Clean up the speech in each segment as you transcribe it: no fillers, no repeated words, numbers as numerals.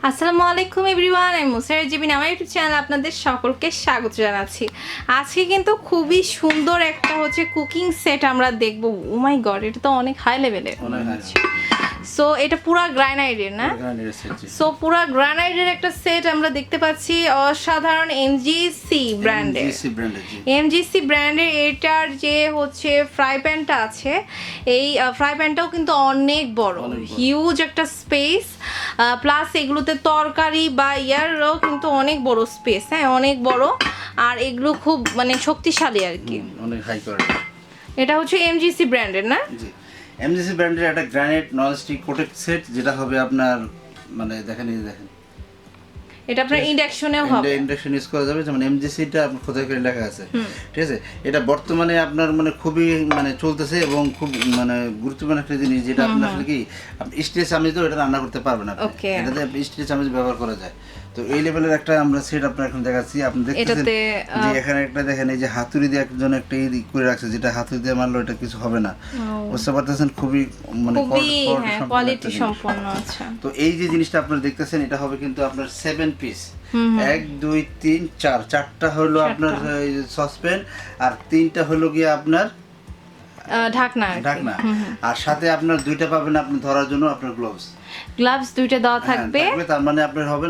আসসালামু আলাইকুম এভরিওয়ান, আমি মুসারাত জাবিন আমার ইউটিউব চ্যানেলে আপনাদের সকলকে স্বাগত জানাচ্ছি। আজকে কিন্তু খুবই সুন্দর একটা কুকিং সেট আমরা দেখব। ও মাই গড, এটা তো অনেক হাই লেভেলের। সো এটা পুরা গ্রানাইটের না? সো পুরা গ্রানাইটের একটা সেট আমরা দেখতে পাচ্ছি, অসাধারণ এমজিসি ব্র্যান্ডের। এমজিসি ব্র্যান্ডের এটার যে ফ্রাই প্যানটা আছে, এই ফ্রাই প্যানটাও কিন্তু অনেক বড়, হিউজ একটা স্পেস, প্লাস এগুলোতে তরকারি বা ইয়ারও কিন্তু অনেক বড় স্পেস, হ্যাঁ অনেক বড়। আর এগুলো খুব শক্তিশালী আর কি, অনেক হাই কোয়ালিটি। এটা এমজিসি ব্র্যান্ডের না? জি, এমজিসি ব্র্যান্ডের একটা গ্রানাইট ননস্টিক প্রোটেক্ট সেট, যেটা হবে আপনার দেখেন এটা আপনার ইন্ডাকশনেও হবে, ইন্ডাকশন ইউজ করা যাবে। যেমন এমজিসিটা আপনার খোদাই করে লেখা আছে, ঠিক আছে। এটা বর্তমানে আপনার খুবই চলতেছে এবং খুব গুরুত্বপূর্ণ একটা জিনিস, যেটা আপনার আসলে কি স্টিল চামচ তো এটা রান্না করতে পারবেন আপনি, এটাতে স্টিল চামচ ব্যবহার করা যায়। তো এই লেভেলের একটা আমরা সেট আপনার এখন দেখাচ্ছি। আপনি দেখতেছেন যে এখানে একটা দেখেন, এই যে হাতুড়ি দিয়ে একজন একটা করে রাখছে, যেটা হাতুড়ি দিয়ে মারলো এটা কিছু হবে না, বুঝতে পারতেছেন। খুবই কোয়ালিটি সম্পন্ন। আচ্ছা, তো এই যে জিনিসটা আপনারা দেখতেছেন, এটা হবে কিন্তু আপনার 7 পিস, 1 2 3 4, চারটা হলো আপনার সসপ্যান, আর 3টা হলো গিয়ে আপনার ঢাকনা। আর সাথে আপনার 2টা পাবেন আপনি ধরার জন্য আপনার গ্লাভস 2টা দেওয়া থাকবে। তার আপনার হবে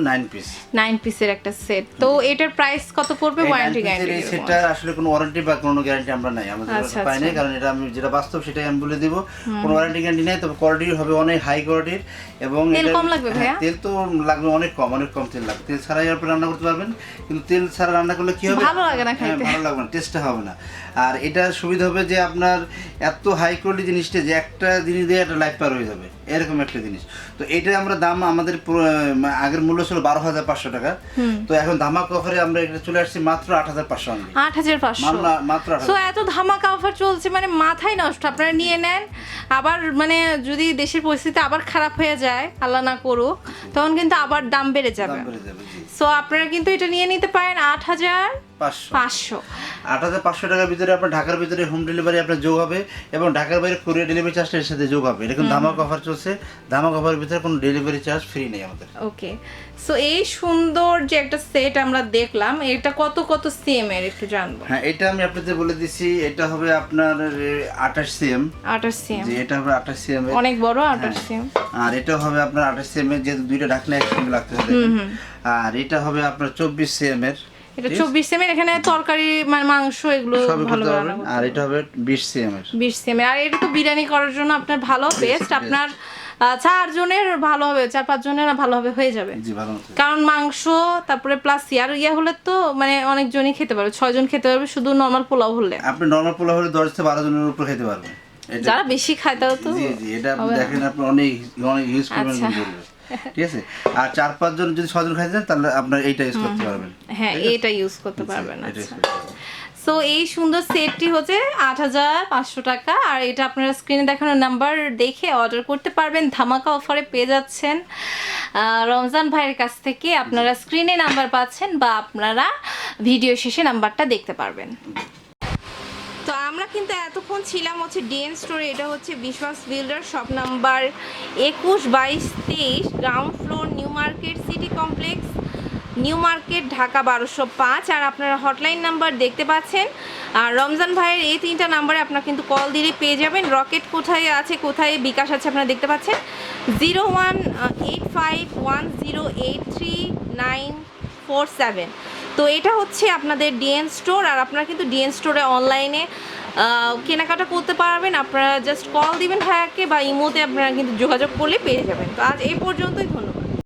9 পিসের একটা সেট। তো এটার প্রাইস কত পড়বে? Warranty guarantee? সেটা আসলে কোনো ওয়ারেন্টি বা কোনো গ্যারান্টি আমরা নাই, আমাদের পাই নাই, কারণ এটা আমি যেটা বাস্তব সেটাই আমি বলে দিব। কোনো ওয়ারেন্টি গ্যারান্টি নাই, তবে কোয়ালিটি হবে অনেক হাই কোয়ালিটির। এবং তেল কম লাগবে ভাইয়া? তেল তো লাগবে অনেক কম তেল লাগবে। তেল ছাড়াই আপনি রান্না করতে পারবেন, কিন্তু তেল ছাড়া রান্না করলে কি হবে, ভালো লাগে না খাইতে, ভালো লাগবে না, টেস্টটা হবে না। আর এটা সুবিধা হবে যে আপনার এত হাই কোয়ালিটি জিনিসটা, যে একটা জিনিস দিয়ে একটা লাইফ পার হয়ে যাবে, এরকম একটা জিনিস। তো এটা আমরা দাম, আমাদের আগের মূল্য ছিল 12,500 টাকা, তো এখন ধামাকা অফারে আমরা এটা চলে আসছি মাত্র 8,500। 8,500 মাত্র। সো এত ধামাকা অফার চলছে, মাথায় নষ্ট। আপনারা নিয়ে নেন, আবার যদি দেশের পরিস্থিতি আবার খারাপ হয়ে যায়, আল্লাহ না করুক, তখন কিন্তু আবার দাম বেড়ে যাবে। সো আপনারা কিন্তু এটা নিয়ে নিতে পারেন 8,500 টাকার ভিতরে আপনার ঢাকার ভিতরে হোম ডেলিভারি আপনার যোগ হবে, এবং ঢাকার বাইরে কুরিয়ার ডেলিভারি চার্জটা এর সাথে যোগ হবে। এটা কিন্তু ধামাকা অফার চলছে, ধামাকা অফারের ভিতরে কোনো ডেলিভারি চার্জ ফ্রি নেই আমাদের। ওকে, সো এই সুন্দর যে একটা সেট আমরা দেখলাম, এটা কত সিএম এর একটু জানবো। হ্যাঁ, এটা আমি আপনাদের বলে দিছি, এটা হবে আপনার 28 সিএম। 28 সিএম, জি, এটা হবে 28 সিএম, অনেক বড় 28 সিএম। আর এটা হবে আপনার 28 সিএম এর, যেহেতু দুইটা ঢাকনা একসঙ্গে লাগতে হবে। আর এটা হবে আপনার 24 সিএম এর। এটা 24 সিএম এর, এখানে তরকারি মাংস এগুলো ভালো রান্না করতে। আর এটা হবে 20 সিএম এর। 20 সিএম এর, আর এটা তো বিরিয়ানি করার জন্য আপনার ভালো, বেস্ট। আপনার 4 জনের ভালো হবে, 4-5 জনের ভালো হবে, হয়ে যাবে। জি, ভালো। কারণ মাংস তারপরে প্লাস হলে তো অনেক জনই খেতে পারবে, 6 জন খেতে পারবে শুধু নরমাল পোলাও হলে। আপনি নরমাল পোলাও হলে 10 থেকে 12 জনের উপর খেতে পারবেন, যারা বেশি খায় তাও তো। জি, এটা আপনি দেখেন, আপনি অনেক ইউজ করবেন, ঠিক আছে। আর 4-5 জন যদি 6 জন খাইতে চান, তাহলে আপনার এইটা ইউজ করতে পারবেন। হ্যাঁ, এটা ইউজ করতে পারবেন। আচ্ছা, সো এই সুন্দর সেটটি 8,500 টাকা। আর এটা আপনারা স্ক্রিনে দেখানো নাম্বার দেখে অর্ডার করতে পারবেন, ধামাকা অফারে পেয়ে যাচ্ছেন রমজান ভাইয়ের কাছ থেকে। আপনারা স্ক্রিনে নাম্বার পাচ্ছেন, বা আপনারা ভিডিও শেষে নাম্বারটা দেখতে পারবেন। তো আমরা কিন্তু এতক্ষণ ছিলাম ডিএন স্টোরে। এটা বিশ্বাস builder, shop number 21, 22, 23, ground floor, new market city complex, new market, Dhaka 1205। আর আপনারা হটলাইন নাম্বার দেখতে পাচ্ছেন। আর রমজান ভাইয়ের এই 3টা নাম্বারে আপনারা কিন্তু কল দিলে পেয়ে যাবেন। রকেট কোথায় আছে, কোথায় বিকাশ আছে আপনারা দেখতে পাচ্ছেন, 018510834947। তো এটা আপনাদের ডিএন স্টোর। আর আপনারা কিন্তু ডিএন স্টোরে অনলাইনে কেনাকাটা করতে পারবেন। আপনারা জাস্ট কল দিবেন ভাইয়াকে, বা ইমোতে আপনারা কিন্তু যোগাযোগ করলে পেয়ে যাবেন। তো আজ এই পর্যন্তই, ধন্যবাদ।